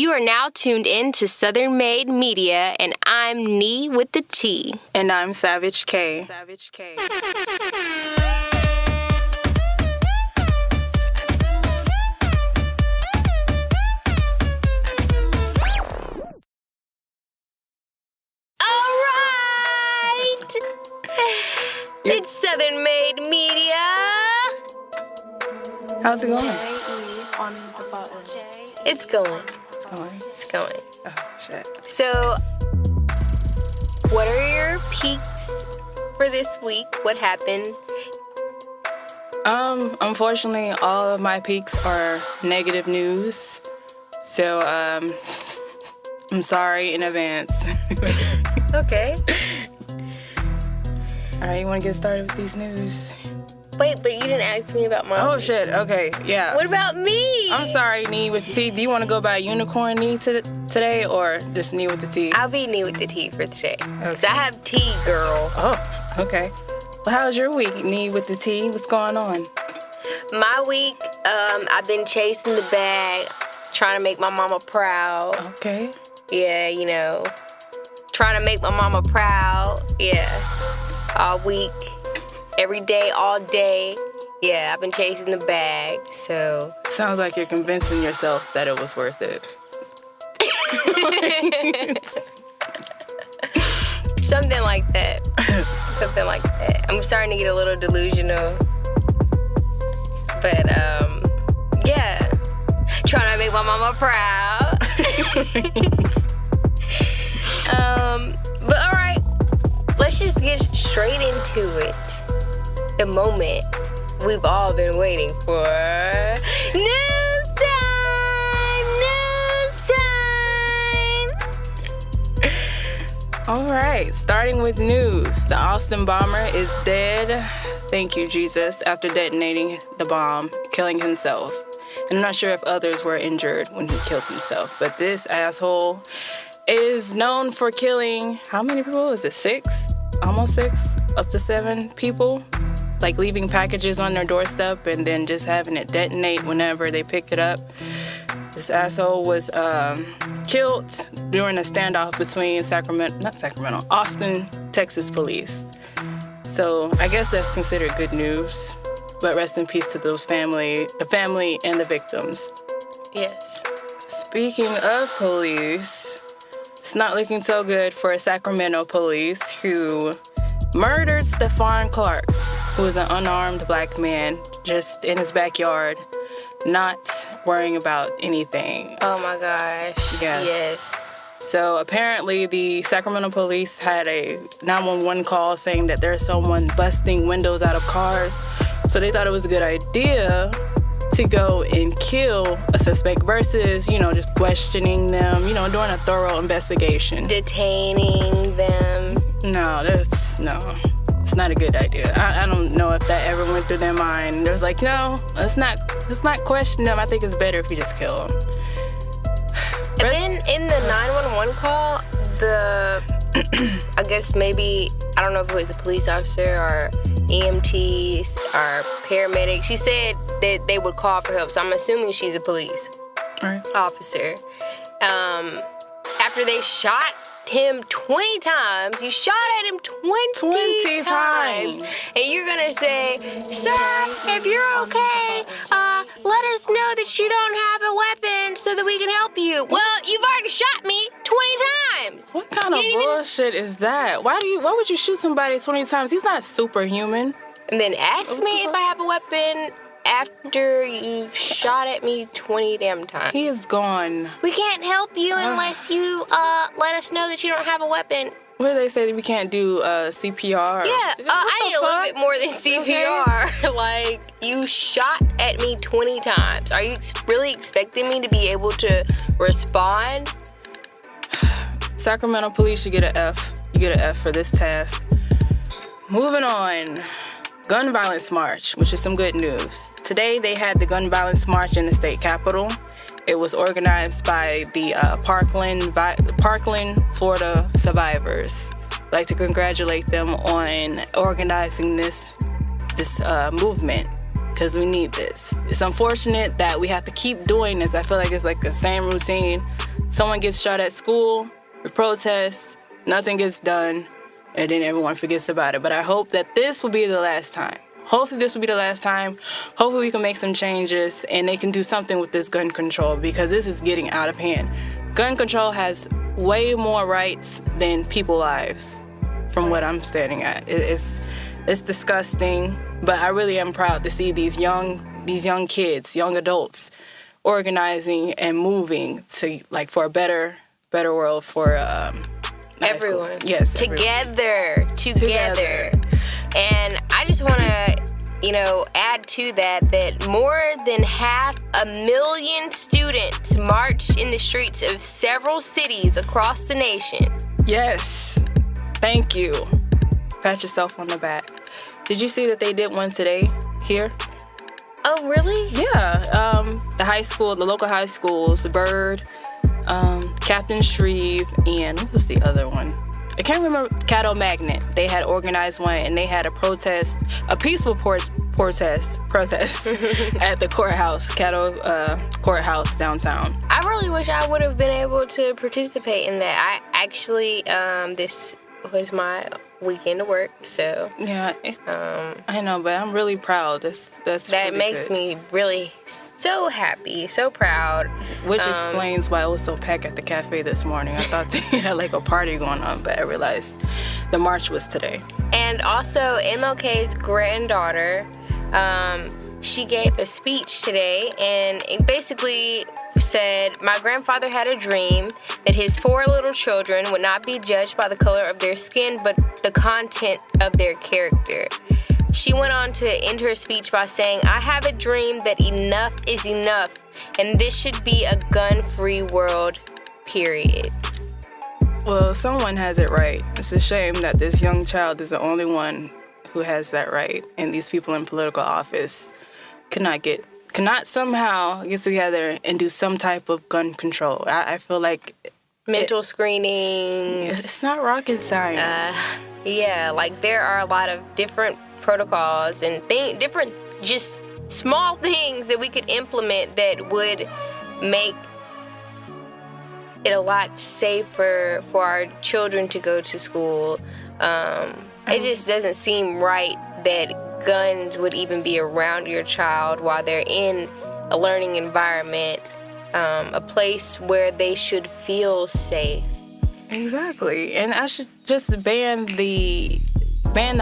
You are now tuned in to Southern Made Media, and I'm Nee with the T. And I'm Savage K. It's Southern Made Media. How's it going? On the button. It's going. Oh, shit. So, what are your peaks for this week? What happened? Unfortunately, all of my peaks are negative news. So, I'm sorry in advance. Okay. All right, you want to get started with these news? Wait, but you didn't ask me about my Oh, week. shit. Okay, yeah. What about me? I'm sorry, Nee with the T. Do you want to go by Unicorn Nee today or just Nee with the T? I'll be Nee with the T for today. Because I have tea, girl. Oh, okay. Well, how's your week, Nee with the T? What's going on? My week, I've been chasing the bag, trying to make my mama proud. Okay. Yeah, you know, trying to make my mama proud. Yeah, all week, every day, all day. Yeah, I've been chasing the bag, so. Sounds like you're convincing yourself that it was worth it. Something like that. Something like that. I'm starting to get a little delusional. But, yeah. Trying to make my mama proud. But all right. Let's just get straight into it. The moment we've all been waiting for. News time! All right, starting with news. The Austin bomber is dead. Thank you, Jesus, after detonating the bomb, killing himself. And I'm not sure if others were injured when he killed himself, but this asshole is known for killing, how many people? Is it 6? Almost 6? Up to 7 people? Like leaving packages on their doorstep and then just having it detonate whenever they pick it up. This asshole was killed during a standoff between Austin, Texas police. So I guess that's considered good news. But rest in peace to the family and the victims. Yes. Speaking of police, it's not looking so good for Sacramento police who murdered Stephon Clark, who is an unarmed black man just in his backyard, not worrying about anything. Oh my gosh. Yes. So apparently the Sacramento police had a 911 call saying that there's someone busting windows out of cars. So they thought it was a good idea to go and kill a suspect versus, just questioning them, doing a thorough investigation. Detaining them. No, it's not a good idea. I don't know if that ever went through their mind. There's like, no, let's not question them. I think it's better if we just kill them. And then in the 911 call, I guess maybe, I don't know if it was a police officer or EMTs or paramedic, she said that they would call for help. So I'm assuming she's a police officer. After they shot him 20 times, you shot at him 20 times. And you're going to say, sir, if you're okay, let us know that you don't have a weapon so that we can help you. Well, you've already shot me 20 times. What kind of bullshit is that? Why would you shoot somebody 20 times? He's not superhuman. And then ask me if I have a weapon after you've shot at me 20 damn times. He is gone. We can't help you unless you let us know that you don't have a weapon. What do they say that we can't do CPR? Yeah, I need a little bit more than CPR. Okay. Like, you shot at me 20 times. Are you really expecting me to be able to respond? Sacramento police should get an F. You get an F for this task. Moving on. Gun violence march, which is some good news. Today they had the gun violence march in the state capitol. It was organized by the Parkland, Florida survivors. I'd like to congratulate them on organizing this movement because we need this. It's unfortunate that we have to keep doing this. I feel like it's like the same routine. someone gets shot at school, we protest, nothing gets done, and then everyone forgets about it. But I hope that this will be the last time. Hopefully this will be the last time. Hopefully we can make some changes and they can do something with this gun control, because this is getting out of hand. Gun control has way more rights than people's lives, from what I'm standing at. It's disgusting, but I really am proud to see these young kids, young adults, organizing and moving to, like, for a better world for Everyone. Yes. Together. And I just want to, add to that more than 500,000 students marched in the streets of several cities across the nation. Yes. Thank you. Pat yourself on the back. Did you see that they did one today here? Oh, really? Yeah. The local high schools, Bird, Captain Shreve, and what was the other one? I can't remember. Cattle Magnet. They had organized one, and they had a peaceful protest at the courthouse, courthouse downtown. I really wish I would have been able to participate in that. I actually, this was my weekend to work, so yeah. I know, but I'm really proud. That really makes me really so happy, so proud. Which explains why it was so packed at the cafe this morning. I thought they had like a party going on, but I realized the march was today. And also MLK's granddaughter, she gave a speech today, and it basically said, "My grandfather had a dream that his 4 little children would not be judged by the color of their skin, but the content of their character." She went on to end her speech by saying, "I have a dream that enough is enough, and this should be a gun-free world, period." Well, someone has it right. It's a shame that this young child is the only one who has that right, and these people in political office cannot somehow get together and do some type of gun control. I feel like mental screenings. It's not rocket science. Yeah, like there are a lot of different protocols and different just small things that we could implement that would make it a lot safer for our children to go to school. It just doesn't seem right that guns would even be around your child while they're in a learning environment, a place where they should feel safe. Exactly. And I should just ban the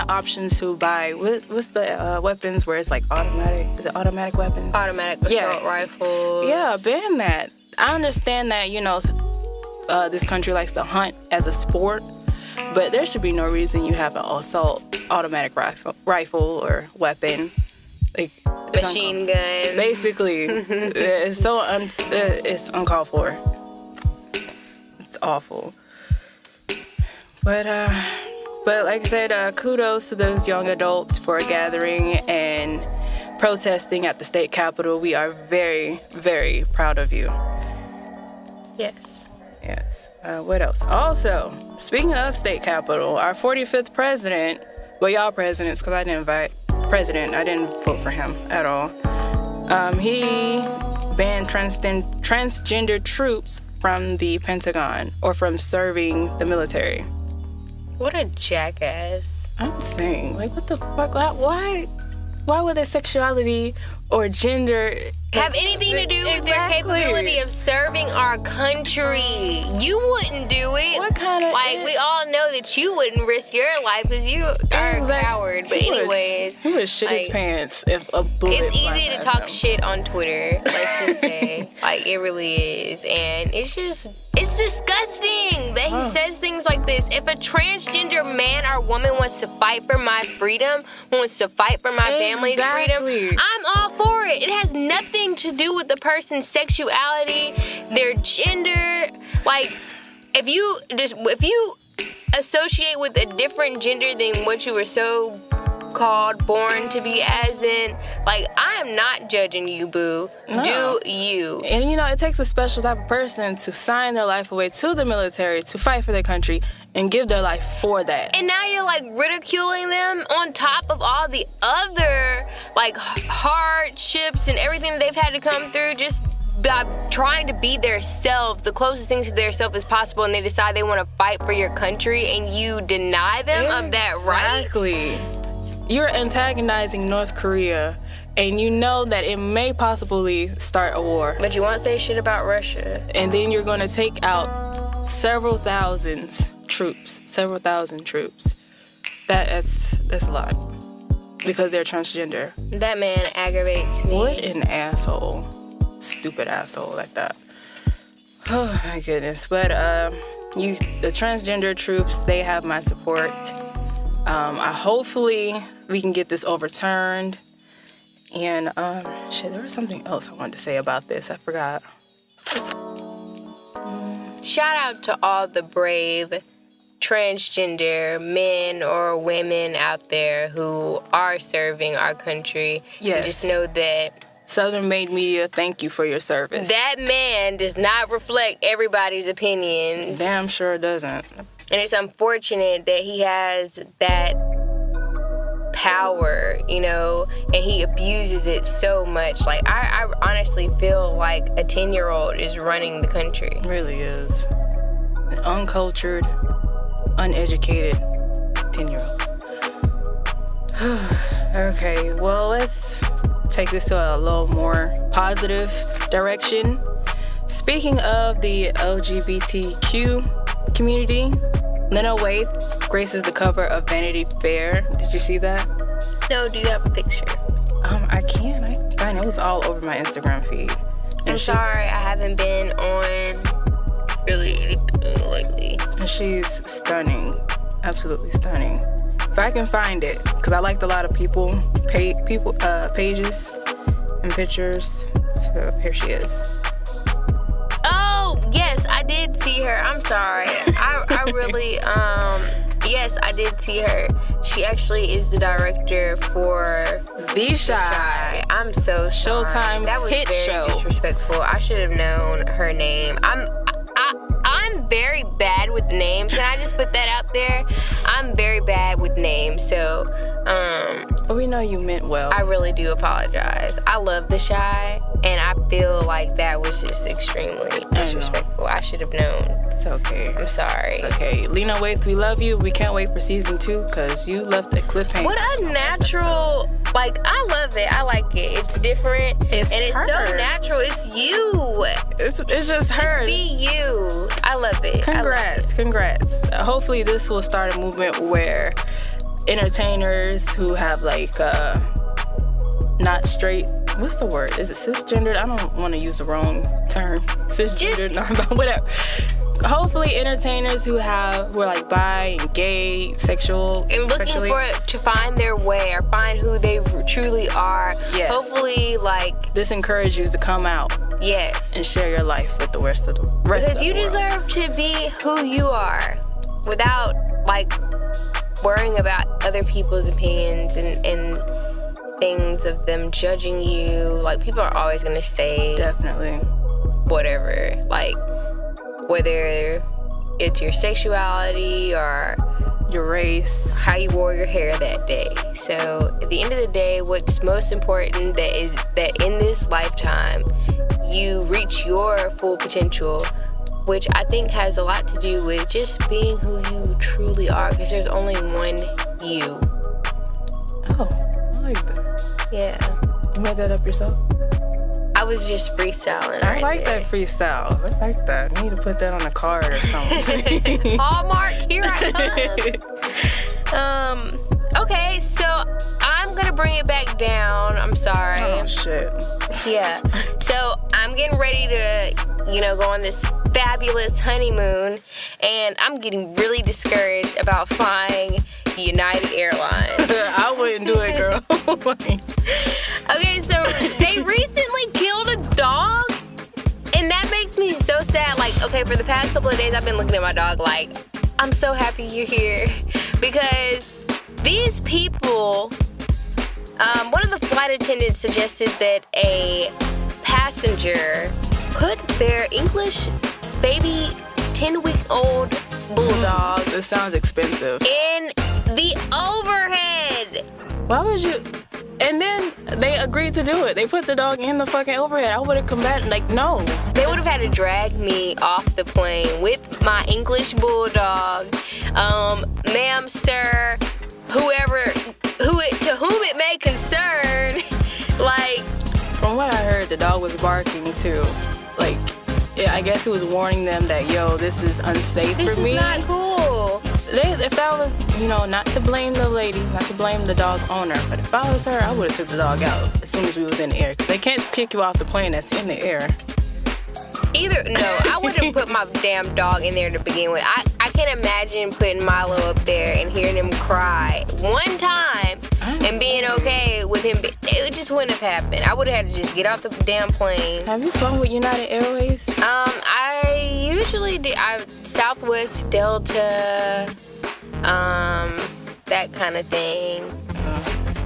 options to buy, what's the weapons where it's like automatic? Is it automatic weapons? Automatic assault rifles. Yeah, ban that. I understand that, this country likes to hunt as a sport, but there should be no reason you have an assault automatic rifle or weapon. Like machine gun. Basically. It's so it's uncalled for. It's awful. But like I said, kudos to those young adults for gathering and protesting at the state capitol. We are very, very proud of you. Yes. What else? Also, speaking of state capitol, our 45th president, well, y'all presidents, because I didn't vote for him at all. He banned transgender troops from the Pentagon or from serving the military. What a jackass. I'm saying, like, what the fuck? Why would their sexuality or gender have anything to do with their capability of serving our country? You wouldn't do it. What kind of... Like, we all know that you wouldn't risk your life because you are a coward. But anyways... He would shit his pants if a bullet... It's easy to talk shit on Twitter, let's just say. Like, it really is. And it's just... It's disgusting that he says things like this. If a transgender man or woman wants to fight for my freedom, wants to fight for my family's freedom, I'm all for it. It has nothing to do with the person's sexuality, their gender. Like, if you associate with a different gender than what you were so called, born to be, as in, like, I am not judging you, boo. No. Do you. And it takes a special type of person to sign their life away to the military to fight for their country and give their life for that. And now you're like ridiculing them on top of all the other like hardships and everything that they've had to come through just by trying to be their self, the closest things to their self as possible, and they decide they want to fight for your country, and you deny them of that right? Exactly. You're antagonizing North Korea, and you know that it may possibly start a war. But you won't say shit about Russia. And then you're going to take out several thousand troops. That's a lot. Because they're transgender. That man aggravates me. What an asshole. Stupid asshole like that. Oh my goodness. But the transgender troops, they have my support. Hopefully we can get this overturned. And there was something else I wanted to say about this. I forgot. Shout out to all the brave transgender men or women out there who are serving our country. Yes. Just know that Southern Made Media, thank you for your service. that man does not reflect everybody's opinions. Damn sure doesn't. And it's unfortunate that he has that power, and he abuses it so much. Like, I honestly feel like a 10-year-old is running the country. It really is. An uncultured, uneducated 10-year-old. Okay, well, let's take this to a little more positive direction. Speaking of the LGBTQ community, Lena Waithe graces the cover of Vanity Fair. Did you see that? No, do you have a picture? I can't. It was all over my Instagram feed. I'm sorry, I haven't been on really anything lately. And she's stunning. Absolutely stunning. If I can find it, because I liked a lot of pages and pictures. So here she is. Oh, yes, I did see her. I'm sorry. I really, yes, I did see her. She actually is the director for The Shy. I'm so sorry. Showtime's that was hit very show. Disrespectful. I should have known her name. I'm very bad with names. Can I just put that out there? I'm very bad with names. So, But we know you meant well. I really do apologize. I love The Shy, and I feel like that was just extremely disrespectful. I should have known. It's okay. I'm sorry. It's okay. Lena Waithe, we love you. We can't wait for season 2 because you left a cliffhanger. What a natural, I love it. I like it. It's different. It's and her. It's so natural. It's you. It's just her. Just be you. I love it. Congrats. Hopefully this will start a movement where entertainers who have not straight, what's the word? Is it cisgendered? I don't want to use the wrong term. Cisgendered, whatever. Hopefully entertainers who are bi and gay, sexual, and looking sexually, to find their way or find who they truly are. Yes. Hopefully, this encourages you to come out. Yes. And share your life with the rest of the world. Because you deserve to be who you are without worrying about other people's opinions and things of them judging you. People are always gonna say definitely whatever. Whether it's your sexuality or your race, how you wore your hair that day. So at the end of the day, what's most important is that in this lifetime, you reach your full potential, which I think has a lot to do with just being who you truly are, because there's only one you. Oh, I like that. Yeah. You made that up yourself? I was just freestyling. I like that freestyle. I like that. I need to put that on a card or something. Hallmark, here I come. Okay, so I'm gonna bring it back down. I'm sorry. Oh, shit. Yeah. So I'm getting ready to, go on this fabulous honeymoon, and I'm getting really discouraged about flying United Airlines. I wouldn't do it, girl. Okay, so they recently killed a dog, and that makes me so sad. For the past couple of days, I've been looking at my dog I'm so happy you're here, because these people, one of the flight attendants suggested that a passenger put their English baby 10-week-old bulldog This sounds expensive. in the overhead. Why would you? And then they agreed to do it. They put the dog in the fucking overhead. I would have combated, like, no. They would have had to drag me off the plane with my English bulldog. Ma'am, sir, to whom it may concern. Like, from what I heard, the dog was barking too. Like, yeah, I guess it was warning them that, yo, this is unsafe for me. This is not cool. If that was, not to blame the lady, not to blame the dog owner, but if I was her, I would have took the dog out as soon as we was in the air. Because they can't pick you off the plane that's in the air. I wouldn't put my damn dog in there to begin with. I can't imagine putting Milo up there and hearing him cry one time and being okay with him. It just wouldn't have happened. I would have had to just get off the damn plane. Have you flown with United Airways? I usually do. Southwest, Delta, that kind of thing.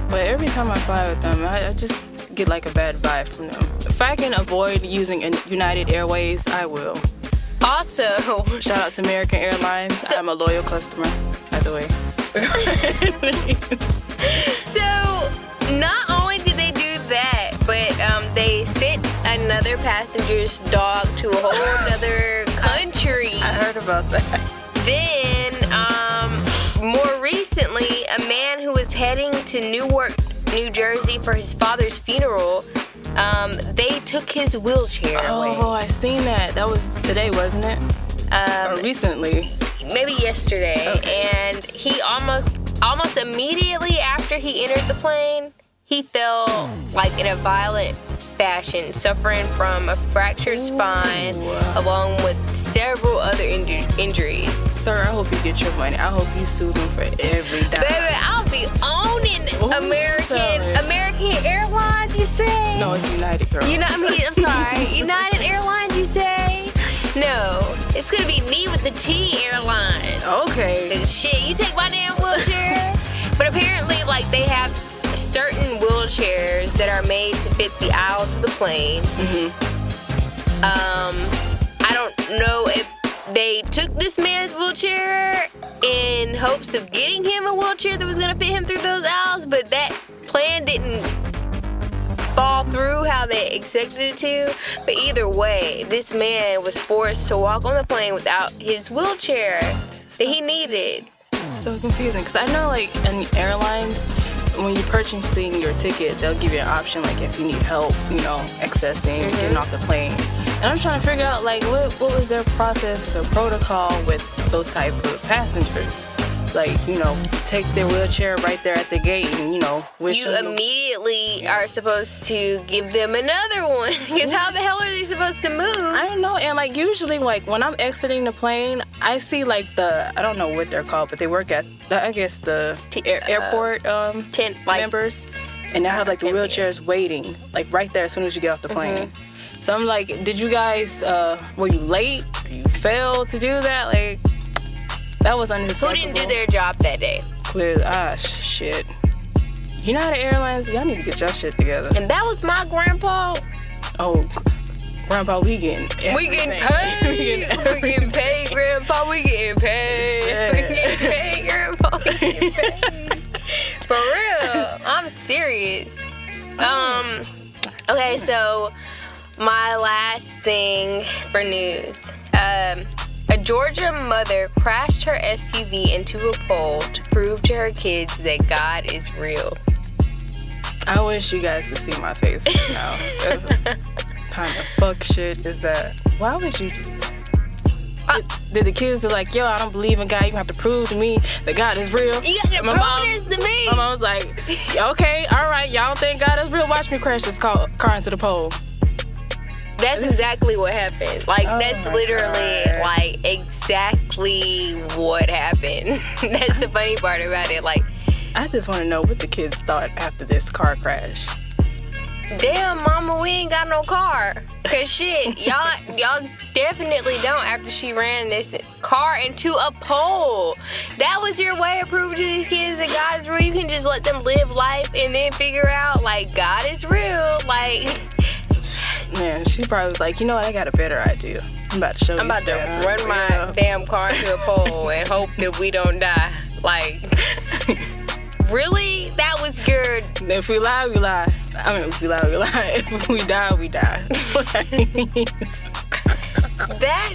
But every time I fly with them, I just get like a bad vibe from them. If I can avoid using United Airways, I will. Also, shout out to American Airlines. I'm a loyal customer, by the way. So, not only did they do that, but they sent another passenger's dog to a whole other country. I heard about that. Then, more recently, a man who was heading to Newark, New Jersey for his father's funeral, they took his wheelchair away. Oh, I seen that. That was today, wasn't it? Or recently? Maybe yesterday. Okay. And he almost immediately after he entered the plane, he fell like in a violent fashion, suffering from a fractured spine, along with several other injuries. Sir, I hope you get your money. I hope you sue them for every dime. Baby, I'll be owning American Airlines, you say? No, it's United, girl. I'm sorry. United Airlines, you say? No, it's gonna be me with the T airline. Okay. Shit, you take my damn wheelchair? But apparently, like, they have certain wheelchairs that are made to fit the aisles of the plane. I don't know if they took this man's wheelchair in hopes of getting him a wheelchair that was gonna fit him through those aisles, but that plan didn't fall through how they expected it to. But either way, this man was forced to walk on the plane without his wheelchair that he needed. So confusing, because I know, like, in airlines, when you're purchasing your ticket, they'll give you an option, like, if you need help, accessing, getting off the plane. And I'm trying to figure out, like, what was their process, their protocol with those type of passengers? Like, take their wheelchair right there at the gate and, wish you immediately are supposed to give them another one. Because how the hell are they supposed to move? I don't know. And, like, usually, like, when I'm exiting the plane, I see, like, I don't know what they're called, but they work at, the airport tent members. And they have, like, the wheelchairs waiting, like, right there as soon as you get off the plane. So I'm like, did you guys, were you late? You failed to do that? Like, that was unacceptable. Who didn't do their job that day? Clearly, shit. United Airlines, y'all need to get your shit together. And that was my grandpa. Oh, Grandpa, we getting everything. We getting paid. We getting paid, Grandpa. We getting paid. Yeah. We getting paid, Grandpa. We getting paid. For real. I'm serious. Okay, so my last thing for news. A Georgia mother crashed her SUV into a pole to prove to her kids that God is real. I wish you guys could see my face right now. What kind of fuck shit is that? Why would you do that? Did the kids be like, yo, I don't believe in God. You have to prove to me that God is real? You got to prove this to me. My mom was like, okay, all right, y'all don't think God is real? Watch me crash this car into the pole. That's exactly what happened. Like, that's literally, like, exactly what happened. That's the funny part about it. Like, I just want to know what the kids thought after this car crash. Damn, mama, we ain't got no car. Cause shit, y'all definitely don't after she ran this car into a pole. That was your way of proving to these kids that God is real. You can just let them live life and then figure out, like, God is real. Like... Man, she probably was like, you know what, I got a better idea. I'm about to show you. I'm about to run my damn car into a pole and hope that we don't die. Like, really? That was your... If we lie, we lie. I mean, if we lie, we lie. If we die, we die. That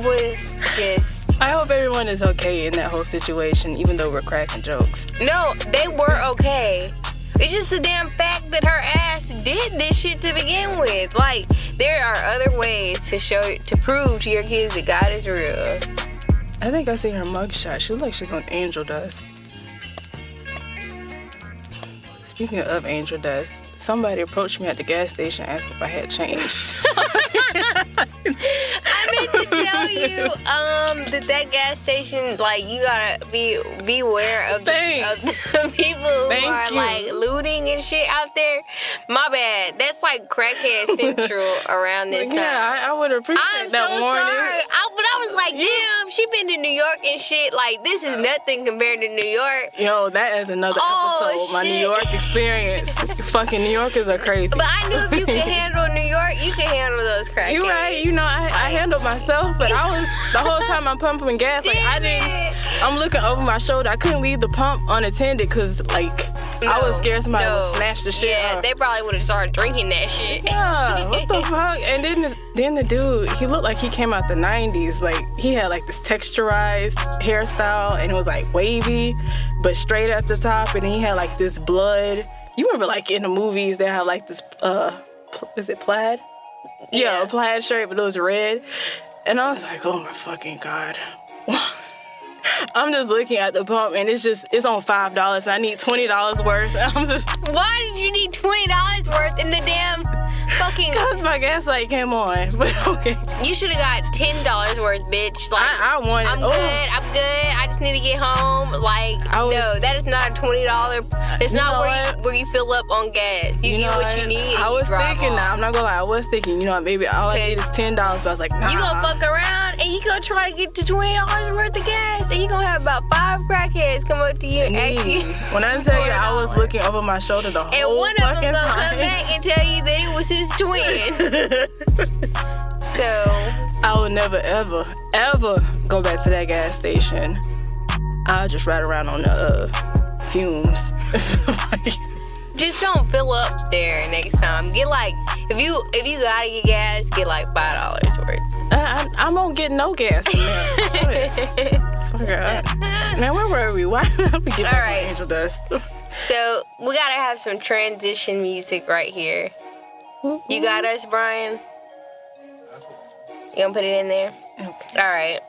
was just... I hope everyone is okay in that whole situation, even though we're cracking jokes. No, they were okay. It's just the damn fact that her ass did this shit to begin with. Like, there are other ways to prove to your kids that God is real. I think I see her mugshot. She looks like she's on angel dust. Speaking of angel dust, somebody approached me at the gas station asking if I had changed. I meant to tell you that gas station, like, you gotta beware of the people who are like looting and shit out there. My bad. That's like crackhead central around this time. Yeah, I would appreciate that warning. Sorry. But I was like, damn, she been to New York and shit. Like, this is nothing compared to New York. Yo, that is another episode. My New York experience. Fucking New Yorkers are crazy. But I knew if you could handle New York, you could handle those crackheads. You right. You know, I handled myself, but I was, the whole time I'm pumping gas, like, I'm looking over my shoulder. I couldn't leave the pump unattended because, like, I was scared somebody would smash the shit up. They probably would have started drinking that shit. Yeah, what the fuck? And then the dude, he looked like he came out the 90s. Like, he had, like, this texturized hairstyle, and it was, like, wavy, but straight at the top, and he had, like, this blood. You remember, like, in the movies, they have, like, this, is it plaid? Yeah, a plaid shirt, but it was red. And I was like, oh my fucking God. I'm just looking at the pump and it's on $5. I need $20 worth. I'm just... Why did you need $20 worth in the damn fucking... Because my gas light came on, but okay. You should have got $10 worth, bitch. Like, I wanted... I'm good. I just need to get home. Like, no, that is not a $20. It's not where you fill up on gas. You get what you need. I was thinking now. I'm not gonna lie. I was thinking, you know, maybe all I need is $10, but I was like, nah. You gonna fuck around and you gonna try to get to $20 worth of gas and you gonna have about 5 crackheads come up to you and ask you. When I tell you, I was looking over my shoulder the whole fucking time. And one of them gonna come back and tell you that it was his twin. So I will never, ever, ever go back to that gas station. I'll just ride around on the fumes. Just don't fill up there next time. Get like, if you gotta get gas, get like $5 worth. I won't get no gas in there. Fuck up. Man, where were we? Why did we get back on angel dust? So we gotta have some transition music right here. You got us, Brian? You gonna put it in there? Okay. All right.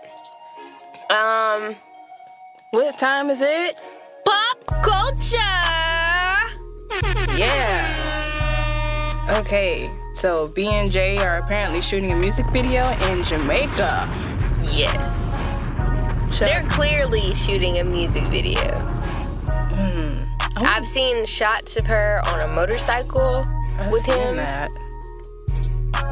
What time is it? Pop culture. Yeah. Okay. So B and J are apparently shooting a music video in Jamaica. Yes. They're clearly shooting a music video. I've seen shots of her on a motorcycle with him.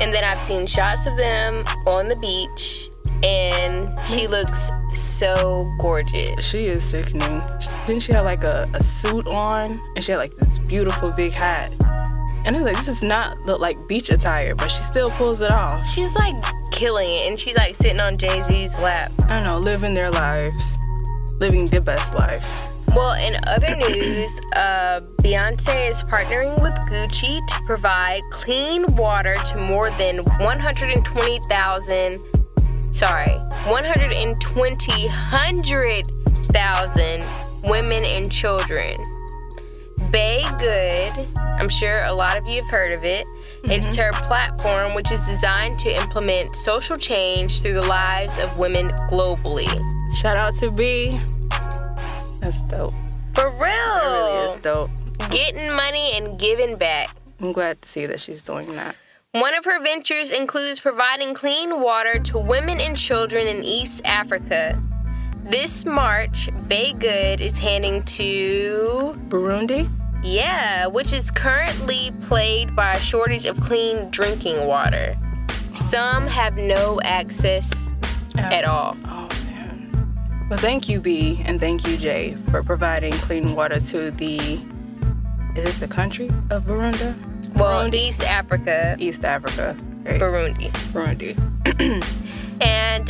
And then I've seen shots of them on the beach, and she looks so gorgeous. She is sickening. Didn't she have like a suit on, and she had like this beautiful big hat? And I was like, this does not look like beach attire, but she still pulls it off. She's like killing it, and she's like sitting on Jay-Z's lap. I don't know, living their lives. Living the best life. Well, in other news, Beyonce is partnering with Gucci to provide clean water to more than 120,000 women and children. Bay Good, I'm sure a lot of you have heard of it. It's her platform, which is designed to implement social change through the lives of women globally. Shout out to B. That's dope. For real. That really is dope. Getting money and giving back. I'm glad to see that she's doing that. One of her ventures includes providing clean water to women and children in East Africa. This March, Bay Good is handing to... Burundi? Yeah, which is currently plagued by a shortage of clean drinking water. Some have no access at all. Oh, man. Well, thank you, B, and thank you, Jay, for providing clean water to the... Is it the country of Burundi? Well, East Africa. East Africa. Okay. Burundi. And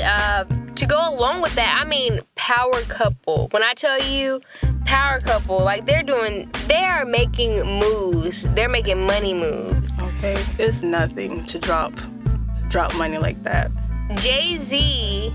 to go along with that, I mean, power couple. When I tell you power couple. Like, they are making moves. They're making money moves. Okay, it's nothing to drop money like that. Jay-Z,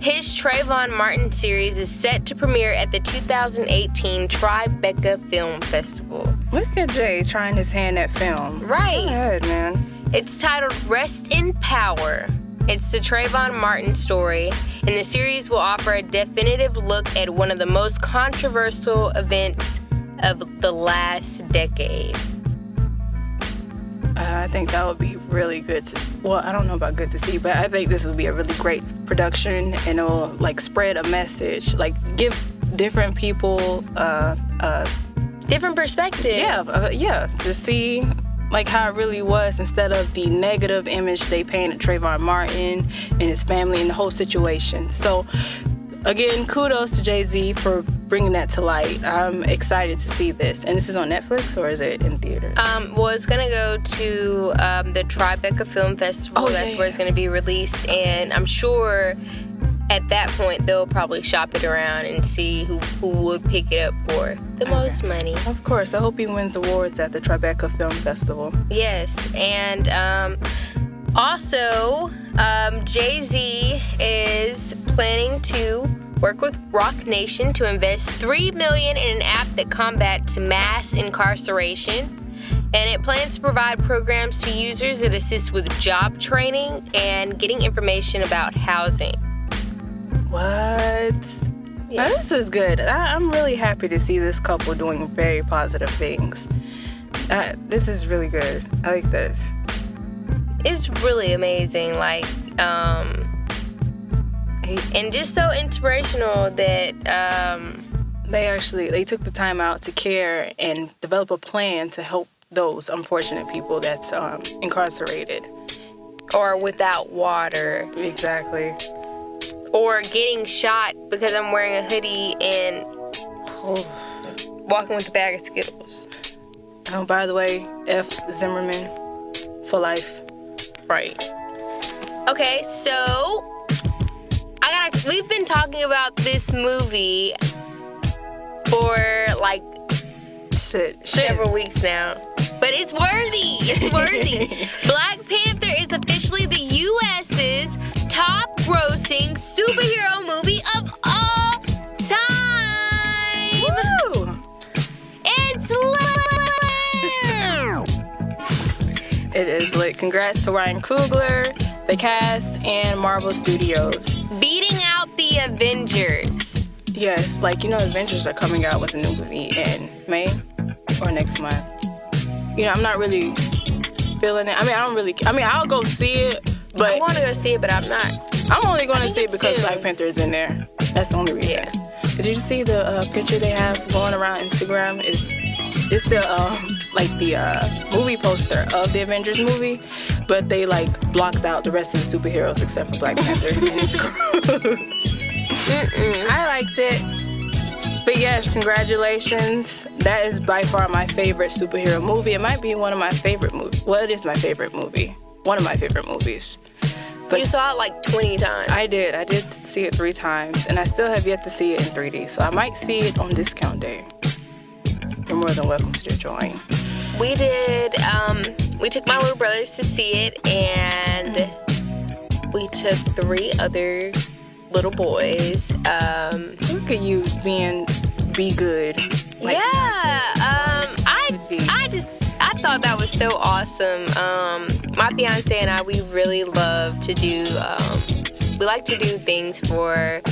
his Trayvon Martin series is set to premiere at the 2018 Tribeca Film Festival. Look at Jay trying his hand at film. Right. Go ahead, man. It's titled Rest in Power. It's the Trayvon Martin story, and the series will offer a definitive look at one of the most controversial events of the last decade. I think that would be really good to see. Well, I don't know about good to see, but I think this would be a really great production, and it'll like spread a message, like give different people different perspective. Yeah, to see like how it really was instead of the negative image they painted Trayvon Martin and his family and the whole situation. So again, kudos to Jay-Z for bringing that to light. I'm excited to see this. And this is on Netflix, or is it in theaters? Well, it's going to go to the Tribeca Film Festival. That's where it's going to be released. And I'm sure at that point, they'll probably shop it around and see who would pick it up for the most money. Of course. I hope he wins awards at the Tribeca Film Festival. Yes. And also, Jay-Z is planning to work with Rock Nation to invest $3 million in an app that combats mass incarceration. And it plans to provide programs to users that assist with job training and getting information about housing. What? Yeah. Now, this is good. I'm really happy to see this couple doing very positive things. This is really good. I like this. It's really amazing. Like, and just so inspirational that they took the time out to care and develop a plan to help those unfortunate people that's incarcerated or without water. Exactly. Or getting shot because I'm wearing a hoodie and walking with a bag of Skittles. Oh, by the way, F. Zimmerman for life. Right. Okay, so we've been talking about this movie for like several weeks now. But it's worthy. It's worthy. Black Panther is officially the U.S.'s top-grossing superhero movie of all time. Woo! It's lit. It is lit. Congrats to Ryan Coogler, the cast, and Marvel Studios. Beating out the Avengers. Yes, Avengers are coming out with a new movie in May or next month. I'm not really feeling it. I'll go see it, but... I want to go see it, but I'm not. I'm only going to see it because Black Panther is in there. That's the only reason. Yeah. Did you see the picture they have going around Instagram? It's the movie poster of the Avengers movie, but they blocked out the rest of the superheroes except for Black Panther and his crew. I liked it. But yes, congratulations. That is by far my favorite superhero movie. It might be one of my favorite movies. Well, it is my favorite movie. One of my favorite movies. But you saw it 20 times. I did. I did see it 3 times. And I still have yet to see it in 3D. So I might see it on discount day. You're more than welcome to join. We did. We took my little brothers to see it. And we took 3 other little boys. Look at you be good. I thought that was so awesome. My fiance and I, we really love to do, we like to do things for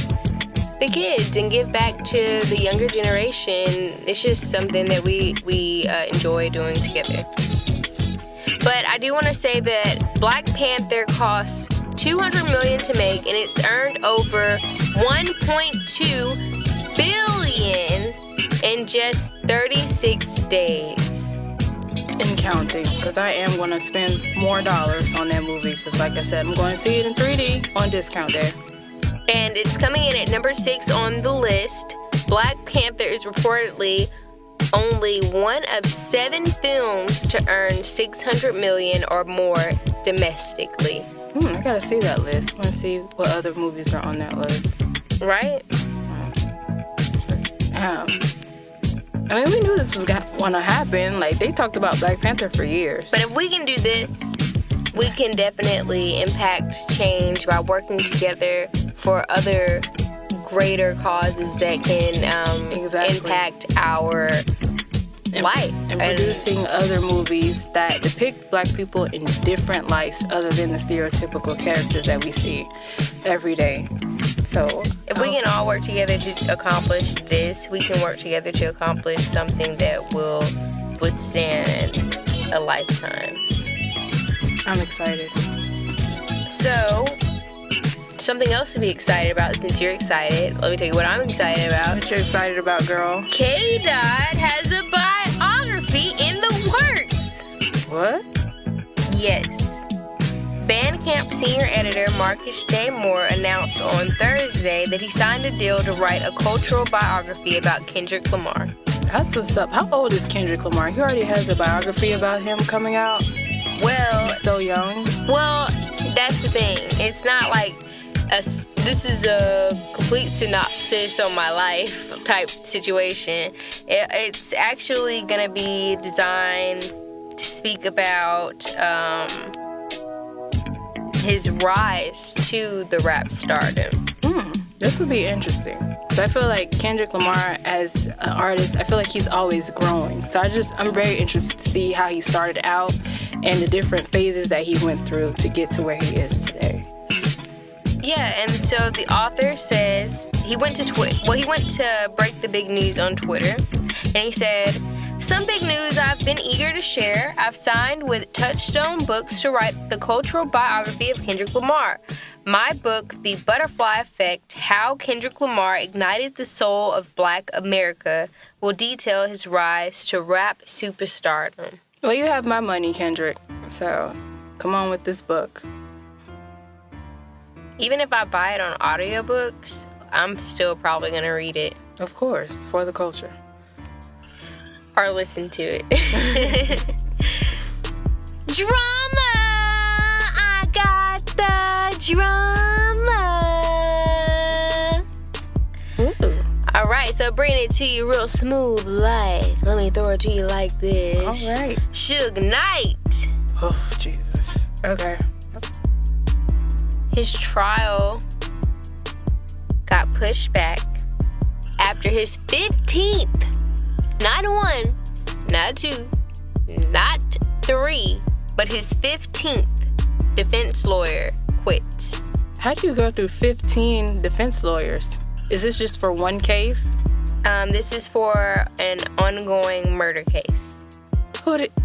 the kids and give back to the younger generation. It's just something that we enjoy doing together. But I do want to say that Black Panther costs $200 million to make, and it's earned over $1.2 billion in just 36 days. And counting, because I am going to spend more dollars on that movie, because like I said, I'm going to see it in 3D on discount day. And it's coming in at number 6 on the list. Black Panther is reportedly only one of 7 films to earn $600 million or more domestically. I gotta see that list. I want to see what other movies are on that list. Right? I mean, we knew this was going to happen. Like, they talked about Black Panther for years. But if we can do this, we can definitely impact change by working together for other greater causes that can impact our life. And producing other movies that depict Black people in different lights other than the stereotypical characters that we see every day. So if we can all work together to accomplish this, we can work together to accomplish something that will withstand a lifetime. I'm excited. So, something else to be excited about since you're excited. Let me tell you what I'm excited about. What you excited about, girl? K-Dot has a biography in the works. What? Yes. Bandcamp senior editor Marcus J. Moore announced on Thursday that he signed a deal to write a cultural biography about Kendrick Lamar. That's what's up. How old is Kendrick Lamar? He already has a biography about him coming out. Well, he's so young. Well, that's the thing. It's not like this is a complete synopsis on my life type situation. It's actually gonna be designed to speak about his rise to the rap stardom. This would be interesting. So I feel like Kendrick Lamar as an artist, I feel like he's always growing. So I'm very interested to see how he started out and the different phases that he went through to get to where he is today. Yeah, and so the author says he went to break the big news on Twitter, and he said, "Some big news I've been eager to share. I've signed with Touchstone Books to write the cultural biography of Kendrick Lamar. My book, The Butterfly Effect: How Kendrick Lamar Ignited the Soul of Black America, will detail his rise to rap superstardom." Well, you have my money, Kendrick. So come on with this book. Even if I buy it on audiobooks, I'm still probably going to read it. Of course, for the culture. Or listen to it. Drama! I got the drama. Ooh. All right, so bringing it to you real smooth like. Let me throw it to you like this. All right. Suge Knight. Oh, Jesus. Okay. His trial got pushed back after his 15th, not 1, not 2, not 3, but his 15th defense lawyer quit. How do you go through 15 defense lawyers? Is this just for one case? This is for an ongoing murder case.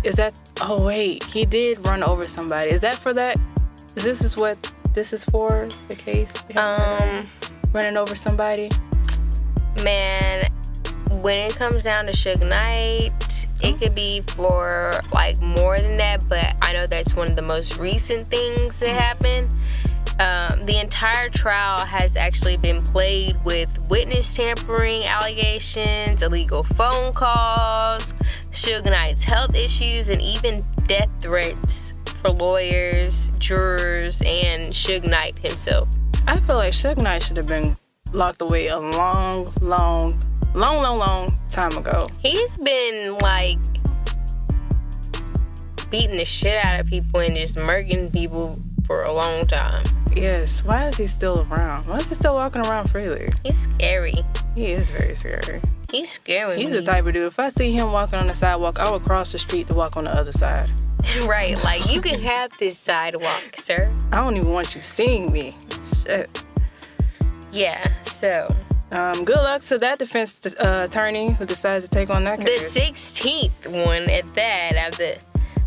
Is that? Oh, wait. He did run over somebody. Is that for that? This is what this is for, the case? Running over somebody? Man, when it comes down to Suge Knight, it could be for, like, more than that, but I know that's one of the most recent things that happened. The entire trial has actually been played with witness tampering allegations, illegal phone calls, Suge Knight's health issues, and even death threats for lawyers, jurors, and Suge Knight himself. I feel like Suge Knight should have been locked away a long time ago. He's been, like, beating the shit out of people and just murking people for a long time. Yes. Why is he still around? Why is he still walking around freely? He's scary. He is very scary. He's scary. He's the type of dude, if I see him walking on the sidewalk, I would cross the street to walk on the other side. Right, like, you can have this sidewalk, sir. I don't even want you seeing me. So, yeah, so. Good luck to that defense attorney who decides to take on that case. The 16th one at that.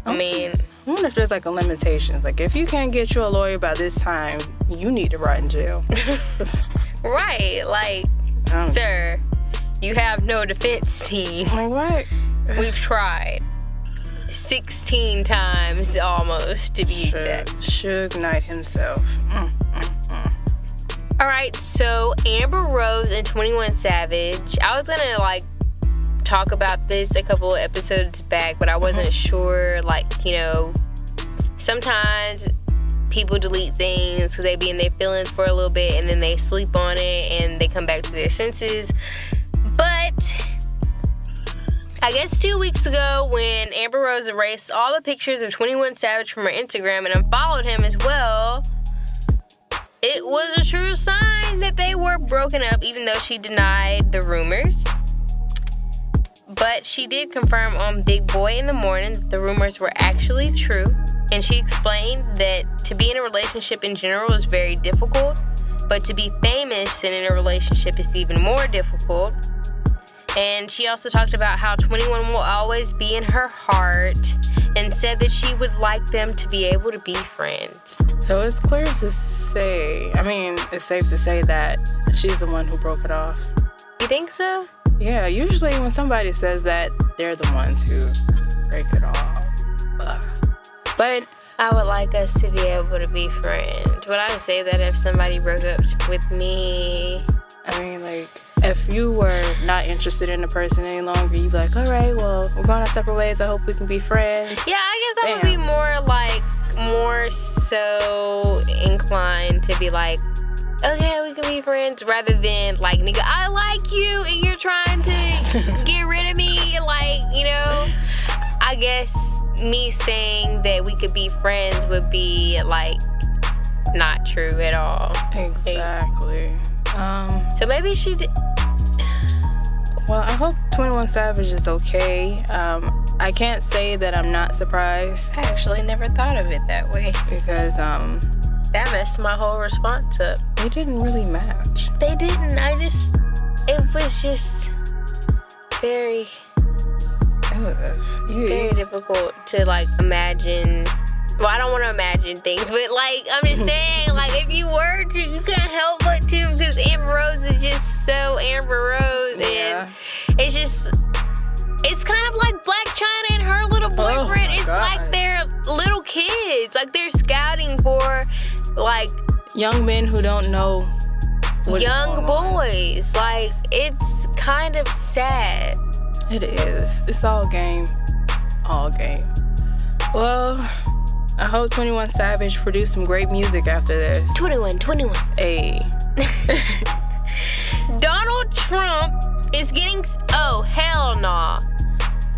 I wonder if there's like a limitation. Like, if you can't get you a lawyer by this time, you need to rot in jail. Right, like, sir, you have no defense team. Like, what? We've tried 16 times almost, to be exact. Suge Knight himself. All right, so Amber Rose and 21 Savage. I was gonna, like, talk about this a couple of episodes back, but I wasn't sure, like, you know, sometimes people delete things because they be in their feelings for a little bit and then they sleep on it and they come back to their senses. But I guess 2 weeks ago, when Amber Rose erased all the pictures of 21 Savage from her Instagram and unfollowed him as well, it was a true sign that they were broken up, even though she denied the rumors. But she did confirm on Big Boy in the Morning that the rumors were actually true. And she explained that to be in a relationship in general is very difficult, but to be famous and in a relationship is even more difficult. And she also talked about how 21 will always be in her heart, and said that she would like them to be able to be friends. So it's clear to say, it's safe to say that she's the one who broke it off. You think so? Yeah, usually when somebody says that, they're the ones who break it off. But I would like us to be able to be friends. Would I say that if somebody broke up with me? If you were not interested in the person any longer, you'd be like, all right, well, we're going our separate ways. I hope we can be friends. Yeah, I guess I would be more so inclined to be like, okay, we can be friends, rather than like, nigga, I like you and you're trying to get rid of me. I guess me saying that we could be friends would be like not true at all. Exactly. So maybe she did. Well, I hope 21 Savage is okay. I can't say that I'm not surprised. I actually never thought of it that way. Because, that messed my whole response up. They didn't really match. They didn't. It was just very difficult to, imagine. Well, I don't want to imagine things, but, I'm just saying, if you were to, you couldn't help but to, because Amber Rose is just so Amber Rose, and it's kind of like Black China and her little boyfriend. It's like they're little kids. They're scouting for, young men who don't know what young boys. It's kind of sad. It is. It's all game. All game. Well, I hope 21 Savage produced some great music after this. 21. Hey. Donald Trump is getting... Oh, hell nah.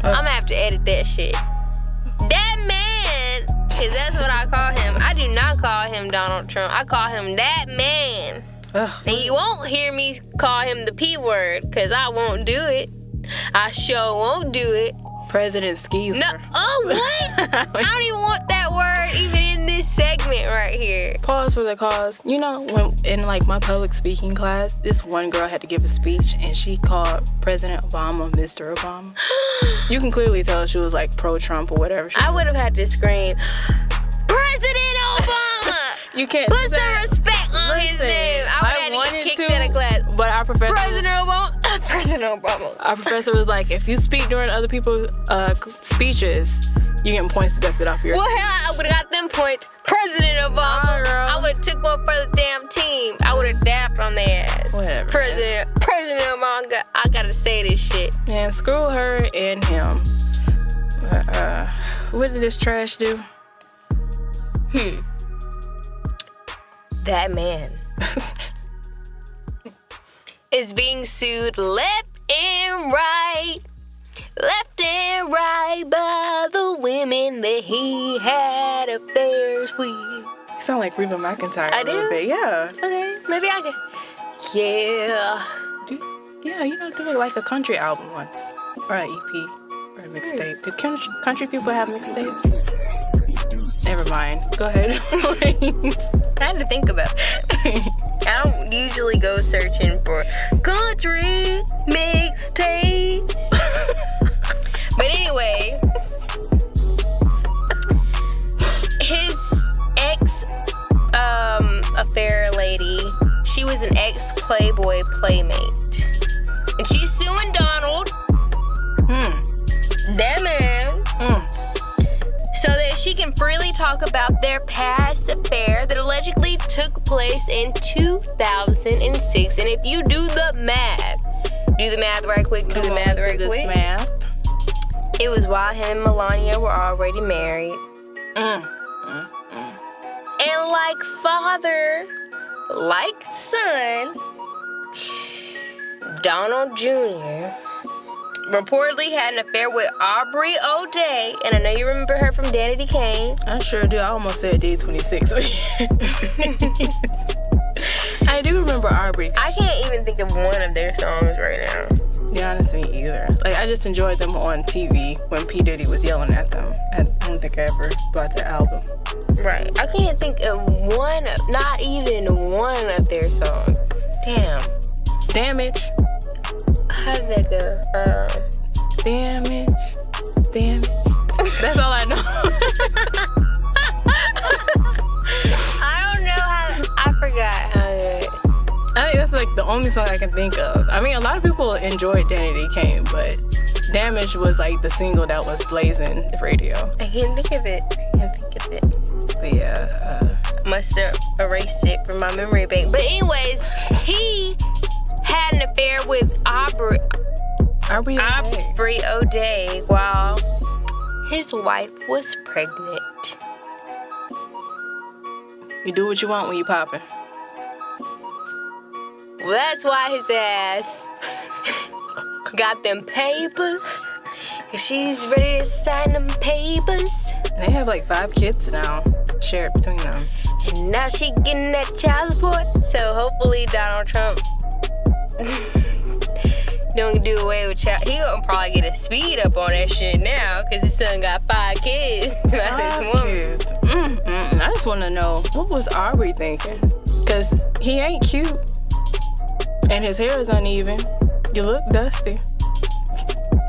I'm gonna have to edit that shit. That man, because that's what I call him. I do not call him Donald Trump. I call him that man. And you won't hear me call him the P word, because I won't do it. I sure won't do it. President Skeezer. No. Oh, what? I don't even want that word even in this segment right here. Pause for the cause. When in my public speaking class, this one girl had to give a speech and she called President Obama Mr. Obama. You can clearly tell she was pro-Trump or whatever. I would have had to scream, President Obama! You can't put some respect on his name. I would have to get kicked out of class. But our professor... President Obama. Our professor was like, if you speak during other people's speeches, you getting points deducted off your... Well, hell, I would have got them points. President Obama. I would have took one for the damn team. I would have dapped on their ass. Whatever. President Obama. I gotta say this shit. Man, screw her and him. What did this trash do? That man is being sued left and right by the women that he had affairs with. You sound like Reba McEntire a little bit. Yeah. Okay, maybe I can. Yeah. Do a country album once, or an EP, or a mixtape. Do country people have mixtapes? Never mind. Go ahead. I had to think about that. I don't usually go searching for country mixtapes. But anyway, his ex-affair lady, she was an ex-Playboy playmate. And she's suing Donald. That man. So that she can freely talk about their past affair that allegedly took place in 2006. And if you do the math right quick, it was while him and Melania were already married. And like father, like son, Donald Jr. reportedly had an affair with Aubrey O'Day, and I know you remember her from Danity Kane. I sure do. I almost said D26. I do remember Aubrey. I can't even think of one of their songs right now. To be honest, me either. Like, I just enjoyed them on TV when P. Diddy was yelling at them. I don't think I ever bought their album. Right. I can't think of one, not even one of their songs. Damn. Damage. How did that go? Damage. That's all I know. I don't know I forgot how good. I think that's like the only song I can think of. I mean, a lot of people enjoyed Danity Kane, but Damage was like the single that was blazing the radio. I can't think of it. But yeah. Must have erased it from my memory bank. But anyways, he had an affair with Aubrey O'Day while his wife was pregnant. You do what you want when you poppin'. Well, that's why his ass got them papers. Cause she's ready to sign them papers. They have like 5 kids now, shared between them. And now she getting that child support. So hopefully Donald Trump don't do away with child. He gonna probably get a speed up on that shit now, cause his son got 5 kids by this woman. Kids. I just want to know, what was Aubrey thinking? Cause he ain't cute, and his hair is uneven. You look dusty.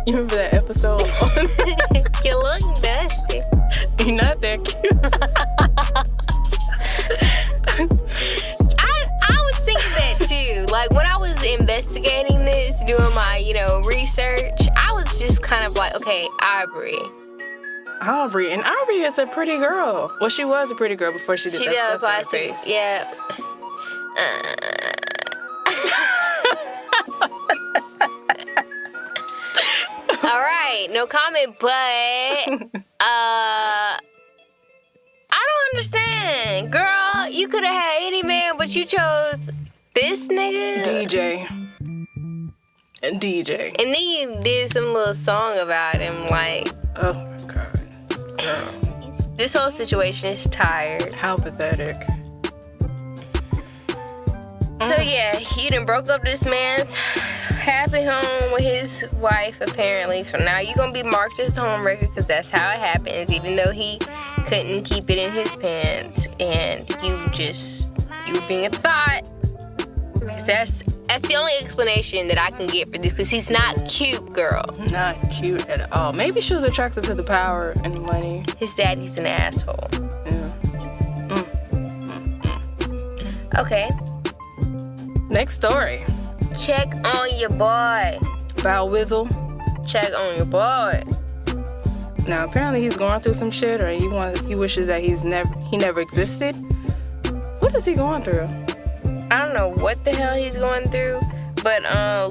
You remember that episode? You look dusty. You're not that cute. I was thinking that too. Like when I was investigating this, doing my, research, I was just kind of like, okay, Aubrey, and Aubrey is a pretty girl. Well, she was a pretty girl before she did that stuff to her face. Yeah. All right, no comment, but I don't understand. Girl, you could have had any man, but you chose this nigga. DJ. And then you did some little song about him, like, oh my God. Girl. This whole situation is tired. How pathetic. So yeah, he done broke up this man's happy home with his wife, apparently. So now you're gonna be marked as a home wrecker, because that's how it happens, even though he couldn't keep it in his pants. And you were being a thought. Because that's the only explanation that I can get for this, because he's not cute, girl. Not cute at all. Maybe she was attracted to the power and the money. His daddy's an asshole. Yeah. Okay. Next story. Check on your boy. Bow Wizzle. Check on your boy. Now apparently he's going through some shit, or he wishes that he never existed. What is he going through? I don't know what the hell he's going through, but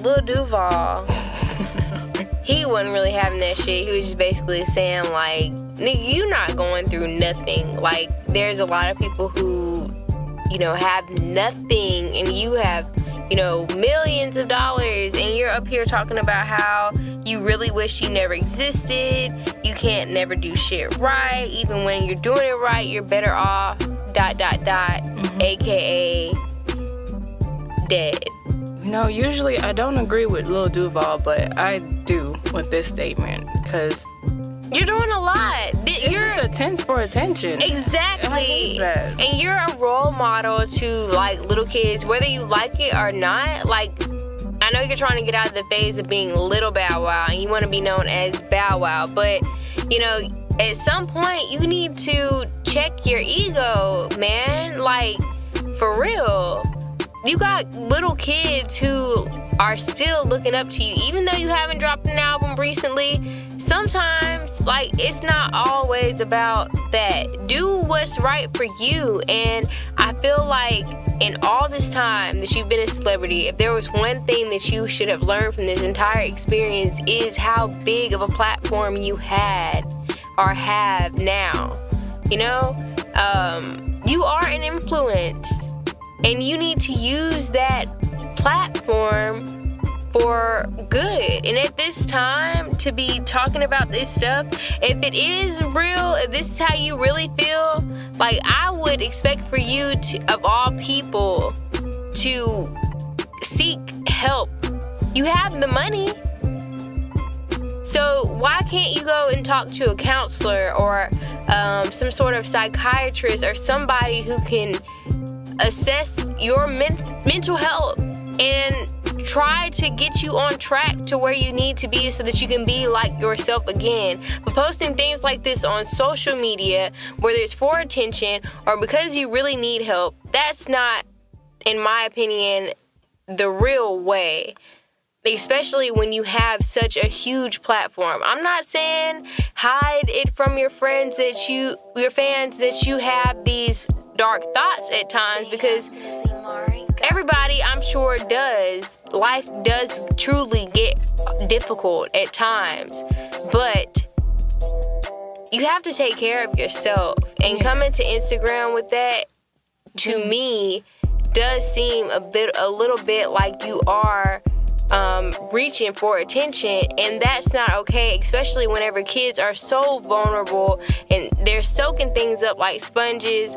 Lil Duval, he wasn't really having that shit. He was just basically saying, like, nigga, you not going through nothing. Like, there's a lot of people who, have nothing, and you have, millions of dollars, and you're up here talking about how you really wish you never existed. You can't never do shit right. Even when you're doing it right, you're better off, ... AKA dead. Usually I don't agree with Lil Duval, but I do with this statement, because you're doing a lot. You're just for attention. Exactly. I hate that. And you're a role model to, like, little kids, whether you like it or not. Like, I know you're trying to get out of the phase of being Little Bow Wow, and you want to be known as Bow Wow, but, at some point, you need to check your ego, man. Like, for real. You got little kids who are still looking up to you, even though you haven't dropped an album recently. Sometimes, like, it's not always about that. Do what's right for you. And I feel like in all this time that you've been a celebrity, if there was one thing that you should have learned from this entire experience, is how big of a platform you had or have now. You are an influence, and you need to use that platform for good. And at this time, to be talking about this stuff, if it is real, if this is how you really feel, like, I would expect for you to, of all people, to seek help. You have the money. So why can't you go and talk to a counselor or some sort of psychiatrist or somebody who can assess your mental health and try to get you on track to where you need to be so that you can be like yourself again? But posting things like this on social media, whether it's for attention or because you really need help, that's not, in my opinion, the real way. Especially when you have such a huge platform. I'm not saying hide it from your friends your fans that you have these dark thoughts at times, because everybody, I'm sure, does. Life does truly get difficult at times, but you have to take care of yourself. And coming to Instagram with that, to me, does seem a little bit like you are reaching for attention, and that's not okay, especially whenever kids are so vulnerable and they're soaking things up like sponges.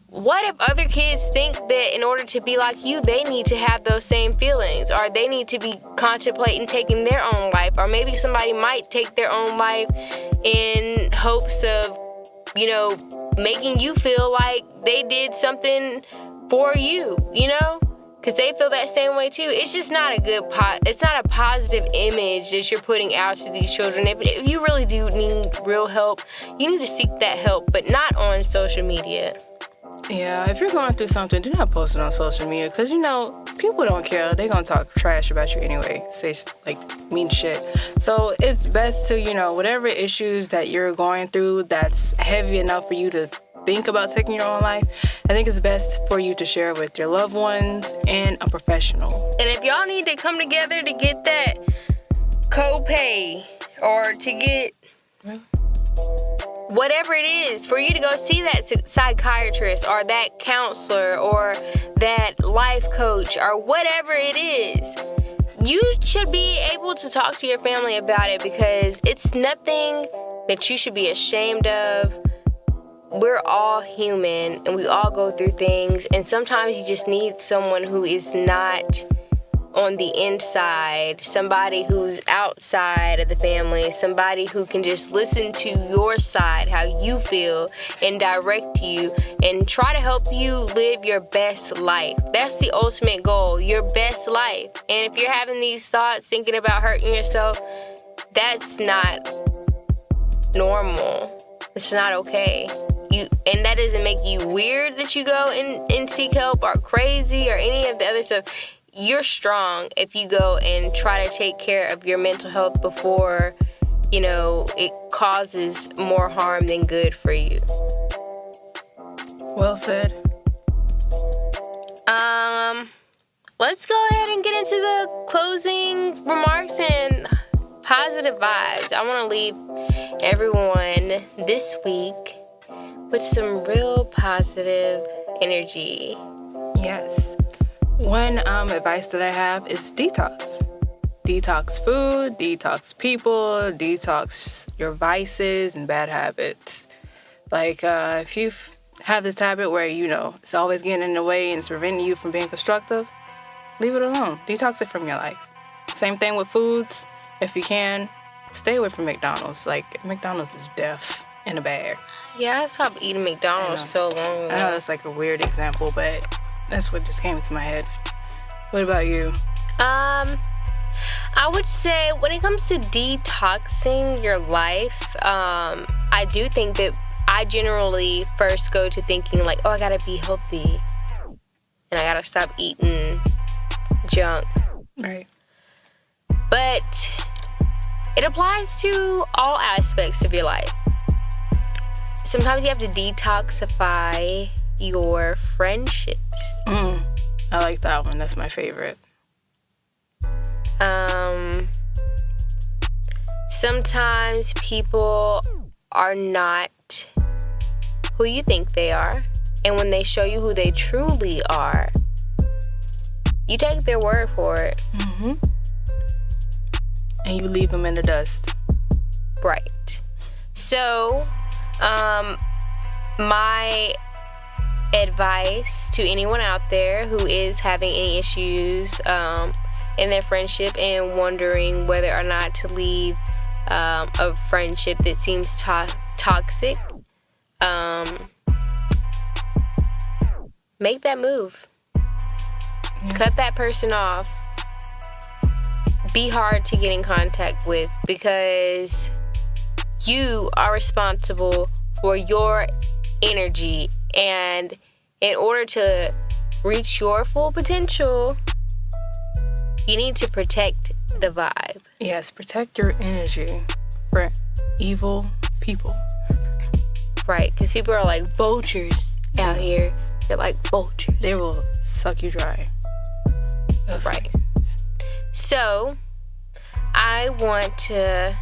What if other kids think that in order to be like you, they need to have those same feelings, or they need to be contemplating taking their own life, or maybe somebody might take their own life in hopes of, making you feel like they did something for you, because they feel that same way too. It's just not it's not a positive image that you're putting out to these children. If you really do need real help, you need to seek that help, but not on social media. Yeah, if you're going through something, do not post it on social media, because, people don't care. They're going to talk trash about you anyway, say, mean shit. So it's best to, whatever issues that you're going through that's heavy enough for you to think about taking your own life, I think it's best for you to share with your loved ones and a professional. And if y'all need to come together to get that copay or to get whatever it is, for you to go see that psychiatrist or that counselor or that life coach or whatever it is, you should be able to talk to your family about it, because it's nothing that you should be ashamed of. We're all human and we all go through things, and sometimes you just need someone who is not on the inside, somebody who's outside of the family, somebody who can just listen to your side, how you feel, and direct you and try to help you live your best life. That's the ultimate goal, your best life. And if you're having these thoughts, thinking about hurting yourself, that's not normal. It's not okay. And that doesn't make you weird that you go and seek help or crazy or any of the other stuff. You're strong if you go and try to take care of your mental health before, it causes more harm than good for you. Well said. Let's go ahead and get into the closing remarks and positive vibes. I want to leave everyone this week with some real positive energy. Yes. One advice that I have is detox. Detox food, detox people, detox your vices and bad habits. If you have this habit where, it's always getting in the way and it's preventing you from being constructive, leave it alone. Detox it from your life. Same thing with foods. If you can, stay away from McDonald's. McDonald's is death in a bag. Yeah, I stopped eating McDonald's so long ago. I know that's a weird example, but that's what just came into my head. What about you? I would say when it comes to detoxing your life, I do think that I generally first go to thinking I gotta be healthy and I gotta stop eating junk. Right. But it applies to all aspects of your life. Sometimes you have to detoxify your friendships. I like that one. That's my favorite. Sometimes people are not who you think they are. And when they show you who they truly are, you take their word for it. and you leave them in the dust. Right. So, my advice to anyone out there who is having any issues in their friendship and wondering whether or not to leave a friendship that seems toxic, make that move. Yes. Cut that person off. Be hard to get in contact with, because you are responsible for your energy, and in order to reach your full potential, you need to protect the vibe. Yes, protect your energy for evil people. Right, because people are like vultures out here. They're like vultures. They will suck you dry. Right. So, I want to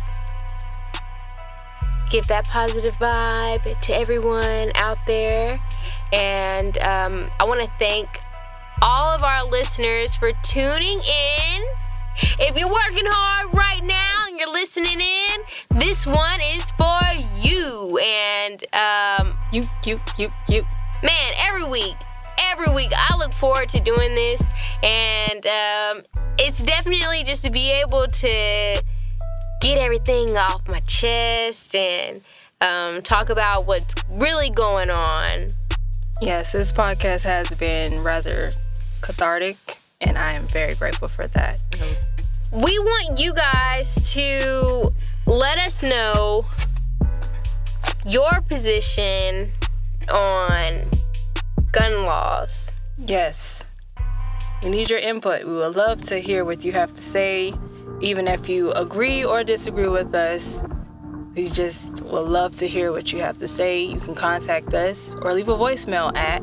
give that positive vibe to everyone out there. And I want to thank all of our listeners for tuning in. If you're working hard right now and you're listening in, this one is for you. And you. Man, every week I look forward to doing this, and it's definitely just to be able to get everything off my chest and talk about what's really going on. Yes, this podcast has been rather cathartic, and I am very grateful for that. We want you guys to let us know your position on gun laws. Yes. We need your input. We would love to hear what you have to say, even if you agree or disagree with us. We just would love to hear what you have to say. You can contact us or leave a voicemail at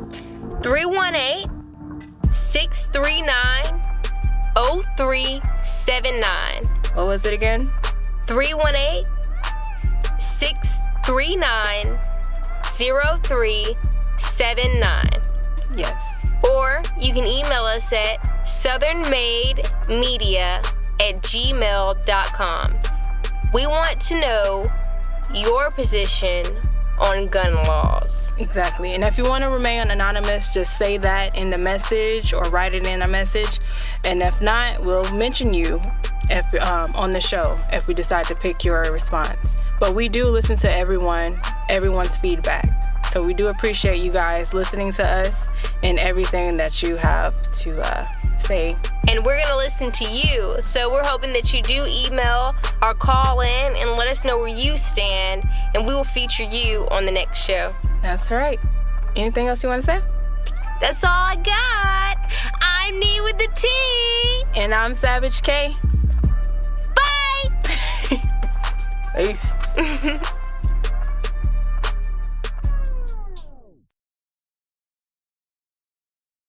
318-639-0379. What was it again? 318-639-0379. Yes. Or you can email us at southernmademedia@gmail.com. We want to know your position on gun laws. Exactly. And if you want to remain anonymous, just say that in the message or write it in a message. And if not, we'll mention you on the show if we decide to pick your response. But we do listen to everyone's feedback. So we do appreciate you guys listening to us and everything that you have to say. And we're going to listen to you. So we're hoping that you do email or call in and let us know where you stand, and we will feature you on the next show. That's right. Anything else you want to say? That's all I got. I'm Nee with the T. And I'm Savage K. Bye. Peace.